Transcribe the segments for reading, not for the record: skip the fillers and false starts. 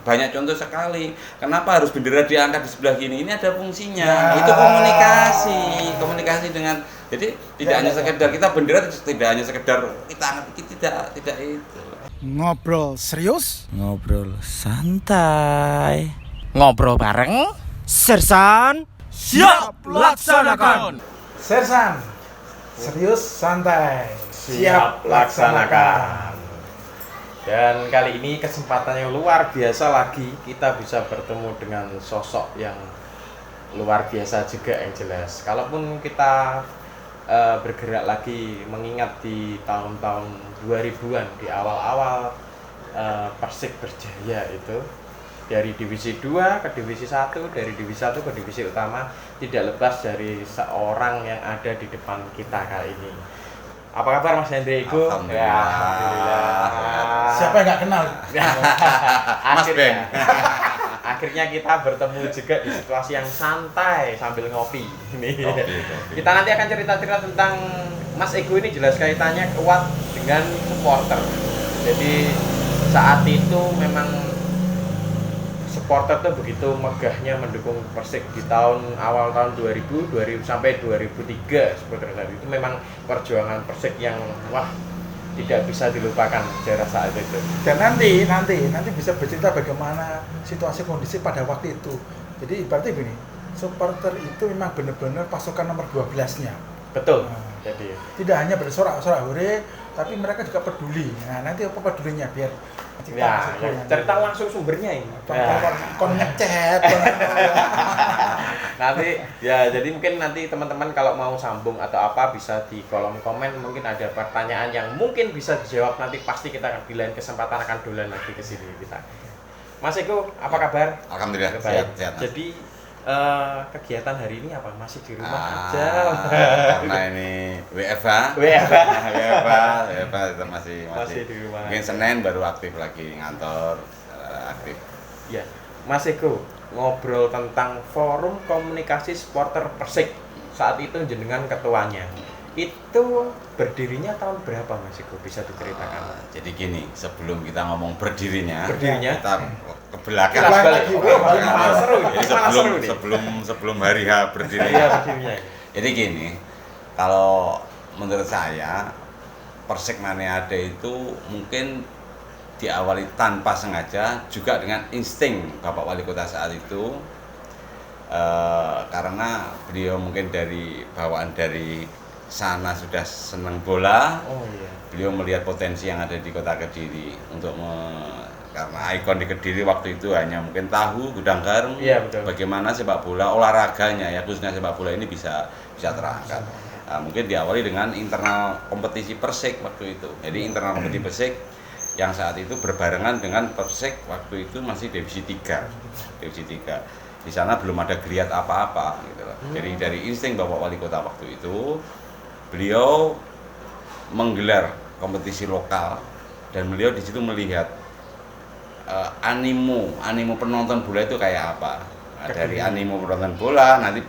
Banyak contoh sekali. Kenapa harus bendera diangkat di sebelah kini? Ini ada fungsinya. Itu komunikasi dengan. Jadi tidak hanya sekedar kita bendera, tidak hanya sekedar kita angkat, tidak itu. Ngobrol serius, ngobrol santai, ngobrol bareng. Sersan Siap laksanakan. Sersan serius santai, siap laksanakan. Dan kali ini kesempatan yang luar biasa lagi, kita bisa bertemu dengan sosok yang luar biasa juga yang jelas. Kalaupun kita bergerak lagi mengingat di tahun-tahun 2000-an, di awal-awal Persik berjaya itu, dari divisi 2 ke divisi 1, dari divisi 1 ke divisi utama, tidak lepas dari seorang yang ada di depan kita kali ini. Apa kabar Mas Hendriku? Alhamdulillah. Siapa yang nggak kenal? Akhirnya kita bertemu juga di situasi yang santai sambil ngopi. Kita nanti akan cerita-cerita tentang Mas Ego ini, jelas kaitannya kuat dengan supporter. Jadi saat itu memang supporter tuh begitu megahnya mendukung Persik di awal tahun 2000 sampai 2003 seperti itu. Memang perjuangan Persik yang tidak bisa dilupakan sejarah saat itu. Dan nanti bisa bercerita bagaimana situasi kondisi pada waktu itu. Jadi ibaratnya gini, supporter itu memang benar-benar pasukan nomor 12-nya. Betul. Jadi tidak hanya bersorak-sorak hore, tapi mereka juga peduli. Nah, nanti apa pedulinya biar cerita langsung sumbernya ini. Kon ngechat. Nanti ya, jadi mungkin nanti teman-teman kalau mau sambung atau apa bisa di kolom komen, mungkin ada pertanyaan yang mungkin bisa dijawab nanti, pasti kita akan di lain kesempatan akan dolan lagi ke sini kita. Mas Eko, apa kabar? Alhamdulillah sehat. Jadi kegiatan hari ini apa? Masih di rumah aja? Karena ini WFH kita masih di rumah. Mungkin Senin baru aktif lagi ngantor, aktif. Ya, Mas Eko, ngobrol tentang forum komunikasi supporter Persik. Saat itu jenengan ketuanya. Itu berdirinya tahun berapa Mas Eko? Bisa diceritakan? Jadi gini, sebelum kita ngomong berdirinya kita ke belakang. Sebelum hari H berdirinya. Jadi gini, kalau menurut saya Persik Maniade itu mungkin diawali tanpa sengaja juga dengan insting Bapak Wali Kota saat itu, karena beliau mungkin dari bawaan dari sana sudah senang bola. Beliau melihat potensi yang ada di Kota Kediri karena ikon di Kediri waktu itu hanya mungkin tahu, gudang garam. Bagaimana sepak bola olahraganya ya, khususnya sepak bola ini bisa terangkat. Mungkin diawali dengan internal kompetisi Persik waktu itu. Jadi internal kompetisi Persik yang saat itu berbarengan dengan Persik waktu itu masih divisi 3. Di sana belum ada geliat apa-apa gitu loh. Jadi dari insting Bapak Wali Kota waktu itu, beliau menggelar kompetisi lokal dan beliau di situ melihat animo penonton bola itu kayak apa. Nah, dari animo penonton bola nanti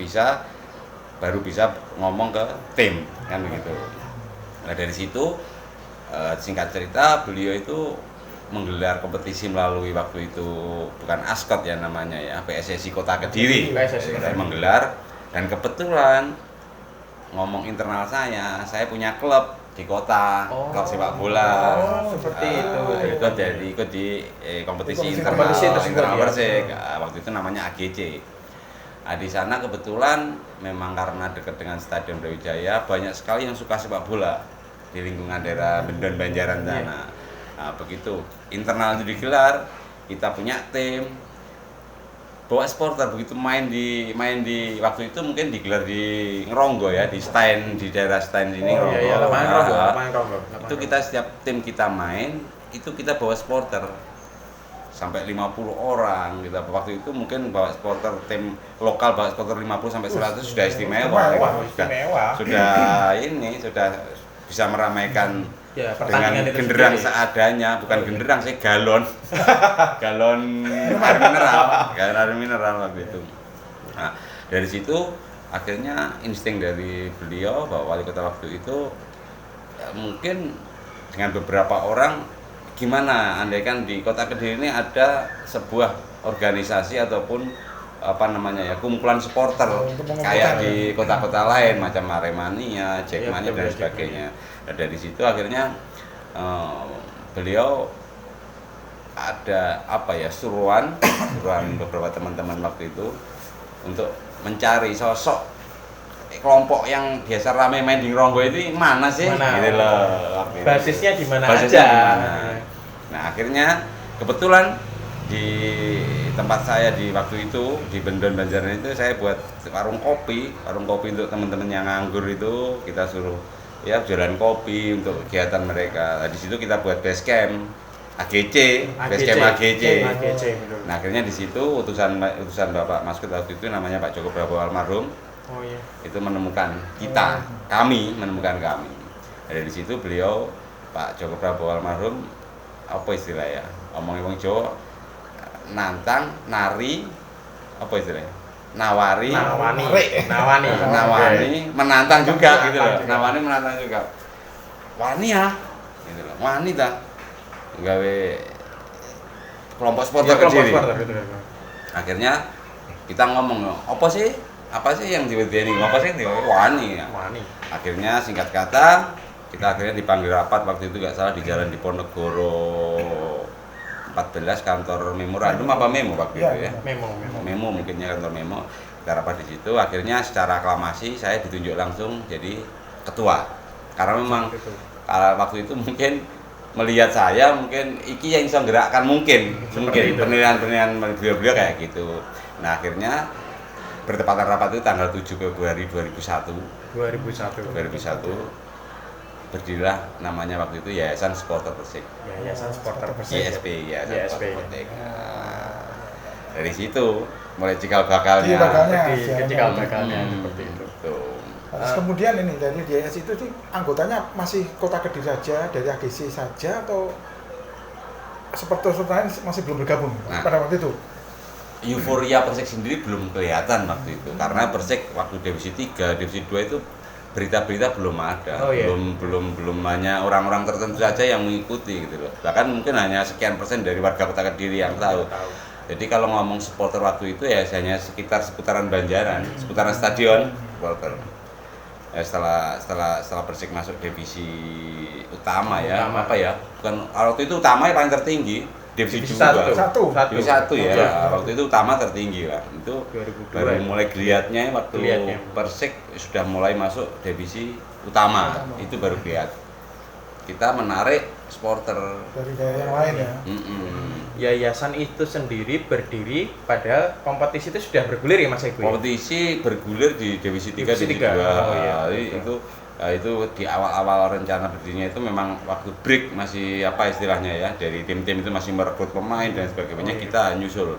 baru bisa ngomong ke tim kan begitu. Nah, dari situ singkat cerita beliau itu menggelar kompetisi melalui waktu itu bukan ASKOT ya namanya ya, PSSI Kota Kediri. Saya menggelar, dan kebetulan ngomong internal saya punya klub di kota, klub sepak bola. Seperti itu. Itu jadi ikut di kompetisi internal Persik. Waktu itu namanya AGC. Nah, di sana kebetulan memang karena dekat dengan Stadion Brawijaya, banyak sekali yang suka sepak bola di lingkungan daerah Bendon Banjaran sana. Nah, begitu internal itu digelar, kita punya tim bawa supporter, begitu main di waktu itu mungkin digelar di Ngeronggo ya, di daerah stand ini Ngeronggo. Itu kita setiap tim kita main itu kita bawa supporter sampai 50 orang gitu. Waktu itu mungkin bawa supporter tim lokal, bawa supporter 50 sampai 100 sudah istimewa. Sudah bisa meramaikan dengan genderang seadanya, bukan genderang sih, galon air mineral waktu itu. Nah, dari situ akhirnya insting dari beliau Bapak Wali Kota waktu itu mungkin dengan beberapa orang gimana andaikan di Kota Kediri ini ada sebuah organisasi ataupun apa namanya ya, kumpulan supporter untuk mengumpulkan kayak ya. di kota-kota lain macam Aremania, Jackmania dan betul, sebagainya. Nah, dari situ akhirnya beliau ada apa ya, suruhan beberapa teman-teman waktu itu untuk mencari sosok kelompok yang biasa ramai main di Ngronggo ini mana sih? Mana? Gitu loh. Waktu itu. Basisnya di mana Basisnya aja? di mana? Nah, akhirnya kebetulan di tempat saya di waktu itu di Bendon Banjaran itu saya buat warung kopi untuk teman-teman yang nganggur itu, kita suruh ya jualan kopi untuk kegiatan mereka. Nah, di situ kita buat base camp base camp AGC. betul. Nah, akhirnya di situ utusan Bapak Maskut waktu itu namanya Pak Joko Prabowo almarhum Oh iya. itu menemukan kami. Nah, dari situ beliau Pak Joko Prabowo almarhum apa istilahnya? Omongin wong Jawa nantang, nari, apa istilahnya? Nawani, menantang juga gitu loh. Nawani menantang juga. Wani ya, gitu loh. Wani ta. Gawe kelompok supporter Kediri. Akhirnya kita ngomong, apa sih yang diwedeni? Apa sih yang wani ya? Wani. Akhirnya singkat kata kita akhirnya dipanggil rapat waktu itu nggak salah di Jalan Diponegoro 14 kantor memorandum apa memo waktu itu ya. Memo mungkinnya kantor memo. Kita rapat di situ, akhirnya secara aklamasi saya ditunjuk langsung jadi ketua. Karena memang kalau waktu itu mungkin melihat saya mungkin iki yang bisa gerakkan mungkin penilaian beliau kayak gitu. Nah, akhirnya bertepatan rapat itu tanggal 7 Februari 2001 berdirilah namanya waktu itu Yayasan Supporter Persik. Yayasan Supporter Persik. Yayasan Supporter Persik. Dari situ mulai cikal bakalnya. Cikal bakalnya seperti itu. Terus kemudian ini dari YS itu sih anggotanya masih Kota Kediri saja, dari AGC saja, atau supporter lain masih belum bergabung pada waktu itu? Euforia Persik sendiri belum kelihatan waktu itu karena Persik waktu divisi 3, divisi 2 itu berita-berita belum ada, belum hanya orang-orang tertentu saja yang mengikuti gitu loh. Bahkan mungkin hanya sekian persen dari warga Kota Kediri yang tahu. Jadi kalau ngomong supporter waktu itu ya hanya seputaran Banjaran, seputaran stadion supporter. Ya, setelah Persik masuk divisi utama ya, apa ya? Bukan waktu itu utama yang paling tertinggi. Divisi 1 ya. Waktu itu utama tertinggi lah. Itu 2002 baru mulai geliatnya waktu Persik sudah mulai masuk divisi utama. Itu baru geliat. Kita menarik supporter dari daerah yang lain ya. Yayasan itu sendiri berdiri pada kompetisi itu sudah bergulir ya Mas Eko? Kompetisi bergulir di divisi 3 divisi 2. Oh, iya. Itu di awal-awal rencana berdirinya itu memang waktu break masih apa istilahnya ya, dari tim-tim itu masih merekrut pemain dan sebagainya. Kita nyusul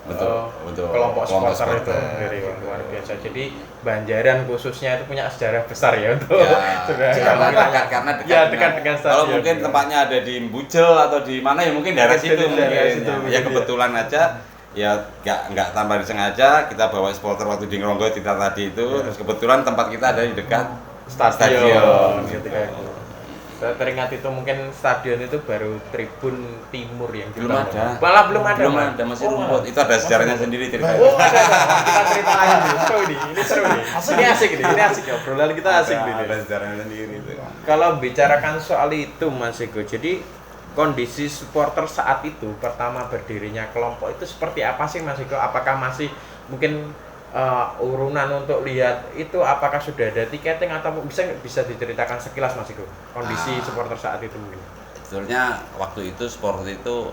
untuk kelompok supporter itu dari luar biasa. Jadi Banjaran khususnya itu punya sejarah besar ya untuk karena dekat dengan stadion. Kalau mungkin tempatnya ada di Mbujel atau di mana ya mungkin daerah situ mungkin. Ya kebetulan aja ya nggak tanpa disengaja kita bawa supporter waktu di Ngronggo kita tadi itu, terus kebetulan tempat kita ada di dekat stadion gitu. Saya teringat itu mungkin stadion itu baru Tribun Timur yang belum ada. Malah belum ada masih rumput. Itu ada sejarahnya sendiri ceritanya. Kita cerita lagi ini seru nih. Ini asik ya, obrolan kita asik nih. Ada sejarahnya sendiri itu. Kalau bicarakan soal itu Mas Eko, jadi kondisi supporter saat itu pertama berdirinya kelompok itu seperti apa sih Mas Eko? Apakah masih mungkin urunan untuk lihat itu, apakah sudah ada tiketing atau bisa diceritakan sekilas Mas Eko kondisi supporter saat itu mungkin? Sebetulnya waktu itu supporter itu,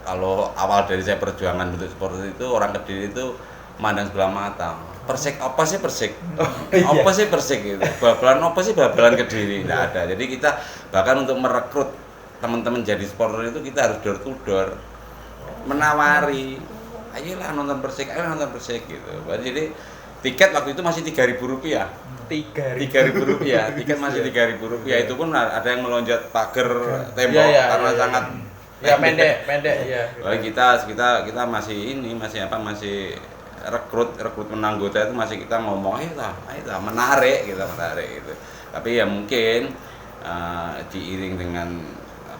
kalau awal dari saya perjuangan untuk supporter itu, orang Kediri itu mandang sebelah mata. Persik apa sih Persik? Apa sih Persik itu? Babalan apa sih babalan Kediri? Tidak ada. Jadi kita bahkan untuk merekrut teman-teman jadi supporter itu kita harus door to door, menawari, ayolah nonton Persik gitu. Jadi tiket waktu itu masih Rp3.000. Rp3.000. Tiket masih Rp3.000. Itu pun ada yang melonjat pagar tembok karena sangat pendek ya. Kita masih rekrutmen anggota itu masih kita ngomong ayolah menarik gitu. Tapi ya mungkin diiring dengan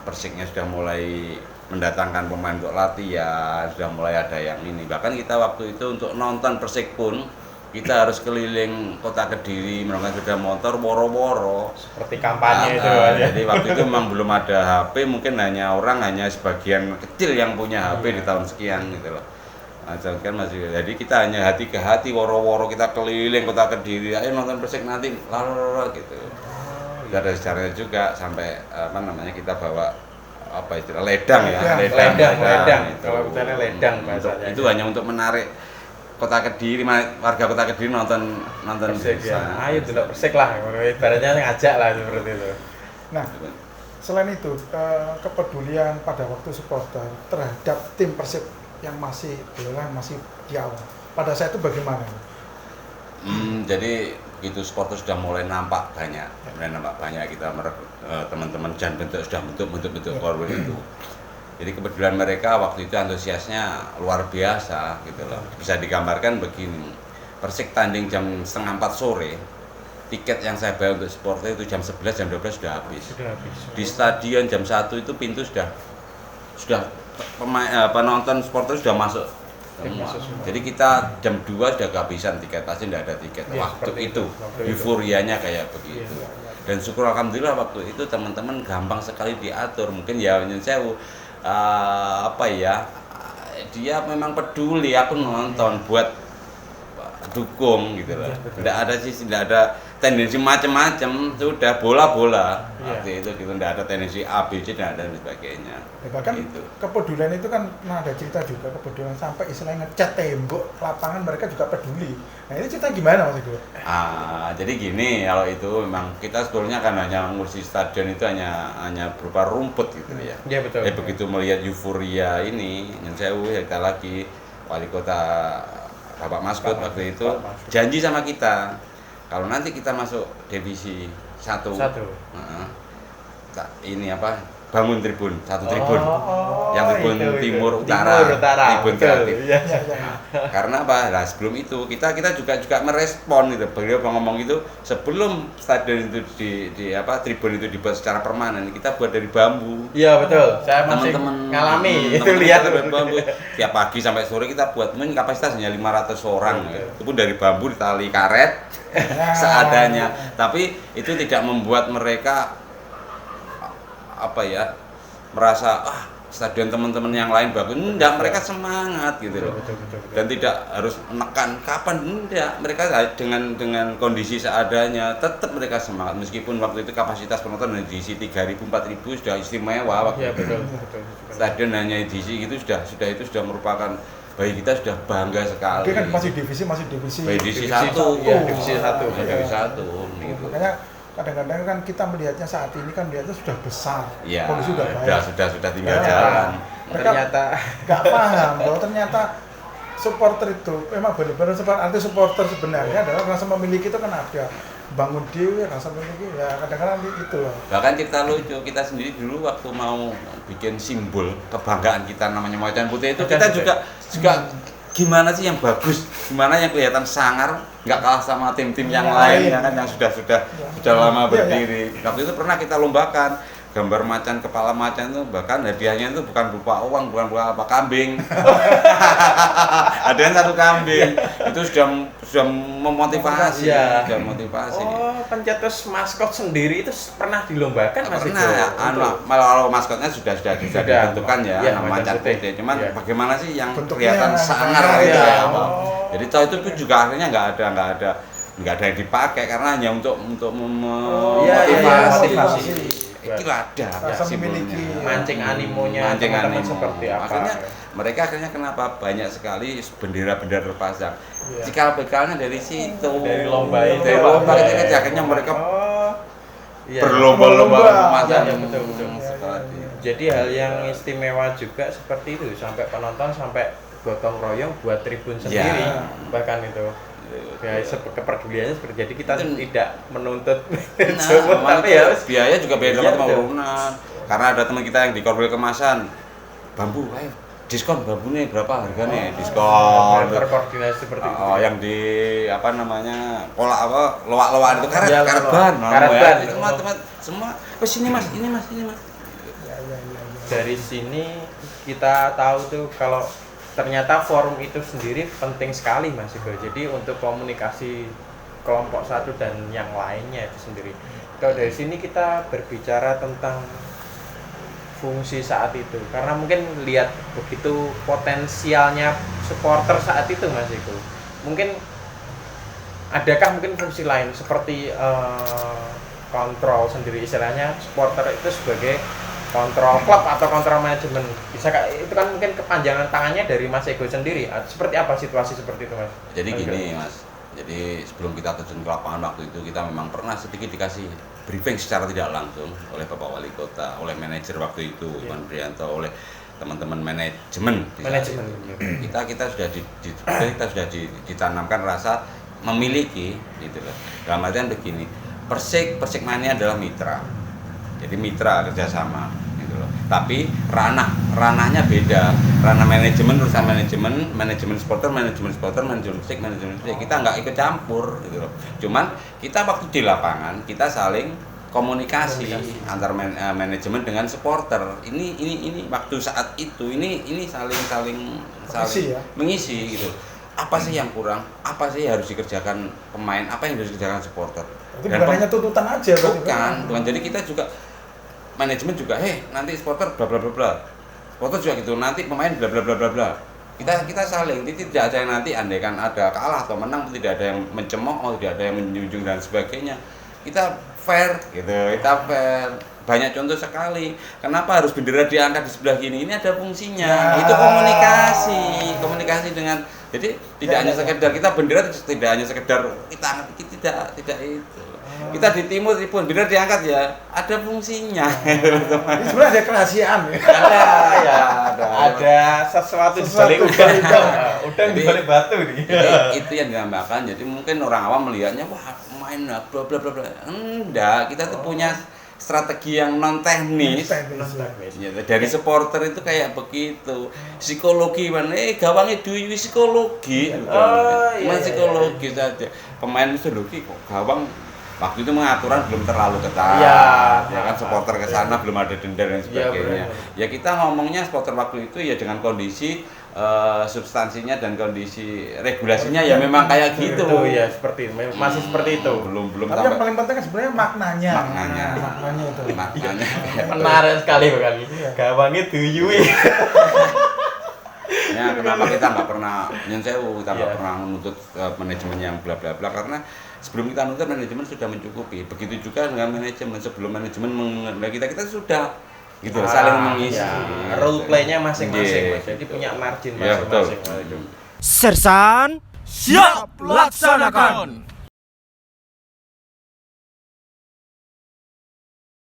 Persiknya sudah mulai mendatangkan pemain untuk latihan, sudah mulai ada yang ini. Bahkan kita waktu itu untuk nonton Persik pun kita harus keliling kota Kediri menggunakan sepeda motor woro-woro. Seperti kampanye itu ya. Jadi waktu itu memang belum ada HP, mungkin hanya sebagian kecil yang punya HP di tahun sekian gitu loh. Kan masih, jadi kita hanya hati ke hati woro-woro kita keliling kota Kediri, ayo nonton Persik nanti, lalu gitu. Kita ada sejarahnya juga sampai kita bawa istilah ledang ya, ledang. Itu. Kalau misalnya ledang bahasanya. Itu hanya untuk menarik kota Kediri, warga kota Kediri nonton Persik ya. Ayo dulu Persik lah, ibaratnya ngajak lah seperti itu. Nah, selain itu kepedulian pada waktu supporter terhadap tim Persib yang masih di awal. Pada saat itu bagaimana? Jadi itu supporter sudah mulai nampak banyak kita teman-teman sudah bentuk korwil itu. Jadi kebetulan mereka waktu itu antusiasnya luar biasa gitu loh. Bisa digambarkan begini, Persik tanding jam 3:30 sore, tiket yang saya bayar untuk supporter itu jam 11, jam 12 sudah habis. Di stadion jam 1 itu pintu sudah penonton supporter sudah masuk semua. Jadi kita jam 2 sudah kehabisan tiket, pasti tidak ada tiket. Waktu itu euforianya kayak begitu. Dan syukur alhamdulillah waktu itu teman-teman gampang sekali diatur. Mungkin ya nyun sewu dia memang peduli aku nonton buat dukung gitu loh. Tidak ada tendensi macam-macam, sudah bola waktu itu gitu, tidak ada tendensi A, B, C dan sebagainya. Ya, bahkan gitu. Kepedulian itu kan ada cerita juga, kepedulian sampai istilahnya ngecat tembok lapangan mereka juga peduli. Nah ini cerita gimana Mas Iqbal? Jadi gini, kalau itu memang kita sebetulnya kan hanya ngurusi stadion itu hanya berupa rumput gitu ya. Iya betul. Begitu melihat euforia ini, yang saya kita lagi wali kota Bapak Maskot waktu itu janji sama kita. Kalau nanti kita masuk divisi 1. Bangun tribun, tribun. Yang tribun timur utara, tribun kreatif. Iya. Karena apa? Nah, sebelum itu kita juga merespon gitu. Beliau ngomong itu sebelum stadion itu tribun itu dibuat secara permanen, kita buat dari bambu. Iya betul. Saya masih ngalami itu lihat bambu. Tiap pagi sampai sore kita buat, kapasitas hanya 500 orang. Itu pun dari bambu ditali karet seadanya. Tapi itu tidak membuat mereka merasa stadion teman-teman yang lain bagus. Enggak, mereka semangat gitu loh. Betul. Dan tidak harus menekan kapan, enggak. Mereka dengan kondisi seadanya tetap mereka semangat meskipun waktu itu kapasitas penonton diisi 3.000 4.000 sudah istimewa waktu itu. Betul. Stadion hanya diisi gitu sudah merupakan bagi kita sudah bangga sekali. Oke kan masih divisi. Divisi 1. Divisi 1. Gitu. Makanya kadang-kadang kan kita melihatnya saat ini kan melihatnya sudah besar, kondisi sudah baik. Sudah tinggal jalan. Ternyata nggak paham bahwa ternyata supporter itu memang benar-benar arti supporter sebenarnya adalah rasa memiliki itu kan ada bangun dewi, rasa memiliki ya kadang-kadang itu loh. Bahkan kita lucu, kita sendiri dulu waktu mau bikin simbol kebanggaan kita namanya macan putih itu kita juga gimana sih yang bagus, gimana yang kelihatan sangar, nggak kalah sama tim-tim yang lain ya kan yang sudah lama berdiri. Waktu itu pernah kita lombakan gambar macan, kepala macan itu bahkan hadiahnya itu bukan berupa uang, bukan berupa apa, kambing. Hadiahnya 1 kambing. Itu sudah memotivasi, sudah motivasi. Oh, pencetus maskot sendiri itu pernah dilombakan Mas Iqbal? Pernah. Kalau maskotnya sudah ditentukan ya, nama macan putih. Cuman bagaimana sih yang kelihatan sangar gitu ya. Jadi toh itu pun juga akhirnya nggak ada yang dipakai karena hanya untuk memotivasi. Itu ada memiliki mancing animonya teman-teman seperti apa. Mereka akhirnya kenapa banyak sekali bendera-bendera terpasang. Cikal bekalnya dari situ. Dari lomba itu. Akhirnya mereka berlomba-lomba memasang. Betul. Jadi hal yang istimewa juga seperti itu, sampai penonton sampai gotong royong buat tribun sendiri bahkan itu. Ya, kepeduliannya seperti jadi kita tidak menuntut tapi biaya juga biaya teman-teman urunan karena ada teman kita yang di korwil kemasan bambu, ayo diskon bambunya berapa harganya, diskon terkoordinasi seperti itu. Yang di loak-loakan itu karban. Semua sini mas. dari sini kita tahu tuh kalau ternyata forum itu sendiri penting sekali Mas Ego. Jadi untuk komunikasi kelompok satu dan yang lainnya itu sendiri. Kalau dari sini kita berbicara tentang fungsi saat itu, karena mungkin lihat begitu potensialnya supporter saat itu Mas Ego. Mungkin adakah mungkin fungsi lain seperti kontrol sendiri, istilahnya supporter itu sebagai kontrol klub atau kontrol manajemen, bisa itu kan mungkin kepanjangan tangannya dari Mas Ego sendiri. Seperti apa situasi seperti itu Mas? Jadi gini Mas, jadi sebelum kita terjun ke lapangan waktu itu kita memang pernah sedikit dikasih briefing secara tidak langsung oleh Bapak Wali Kota, oleh manajer waktu itu Iwan Prianto, oleh teman-teman manajemen. Kita sudah ditanamkan rasa memiliki gitu loh. Dalam artian begini, Persik Mania adalah mitra. Jadi mitra kerjasama gitu loh. Tapi ranahnya beda. Ranah manajemen urusan manajemen supporter, manajemen Persik, kita nggak ikut campur gitu loh. Cuman kita waktu di lapangan kita saling komunikasi antar manajemen dengan supporter. Ini waktu saat itu ini saling mengisi gitu. Apa sih yang kurang? Apa sih yang harus dikerjakan pemain? Apa yang harus dikerjakan supporter? Itu bukan hanya tuntutan aja, bukan. Jadi kita juga manajemen juga, nanti supporter bla bla bla bla. Supporter juga gitu, nanti pemain bla bla bla bla bla. Kita saling, tidak ada yang nanti andaikan ada kalah atau menang, tidak ada yang mencemooh, tidak ada yang menjunjung dan sebagainya. Kita fair gitu, kita fair. Banyak contoh sekali. Kenapa harus bendera diangkat di sebelah gini? Ini ada fungsinya. Itu komunikasi dengan. Jadi tidak hanya sekedar kita bendera, tidak hanya sekedar kita angkat, tidak itu. Kita di timur pun bendera diangkat ya, ada fungsinya. Ini sebenarnya ada kerahasiaan ya. Ada sesuatu di balik udang di balik batu nih. Itu yang dinamakan. Jadi mungkin orang awam melihatnya wah main bla bla bla bla. Enggak, kita tuh punya strategi yang non teknis. Ya, dari supporter itu kayak begitu. Psikologi mana? Gawangnya duit psikologi. Psikologi saja. Pemain psikologi kok gawang waktu itu pengaturan belum terlalu ketat. Ya kan supporter ke sana belum ada denda dan sebagainya. Ya kita ngomongnya supporter waktu itu ya dengan kondisi substansinya dan kondisi regulasinya ya memang kayak gitu. Itu ya seperti itu. Masih seperti itu. Belum Tapi yang paling penting kan sebenarnya maknanya itu. Maknanya. Menarik sekali kali. Gawangnya duyui. Ya kenapa kita nggak pernah nyensewu, kita nggak pernah menuntut manajemen yang bla bla bla, karena sebelum kita menuntut manajemen sudah mencukupi. Begitu juga dengan manajemen, sebelum manajemen mengenai kita sudah gitu saling mengisi. Role play-nya masing-masing. Jadi punya margin masing-masing. Sersan siap laksanakan.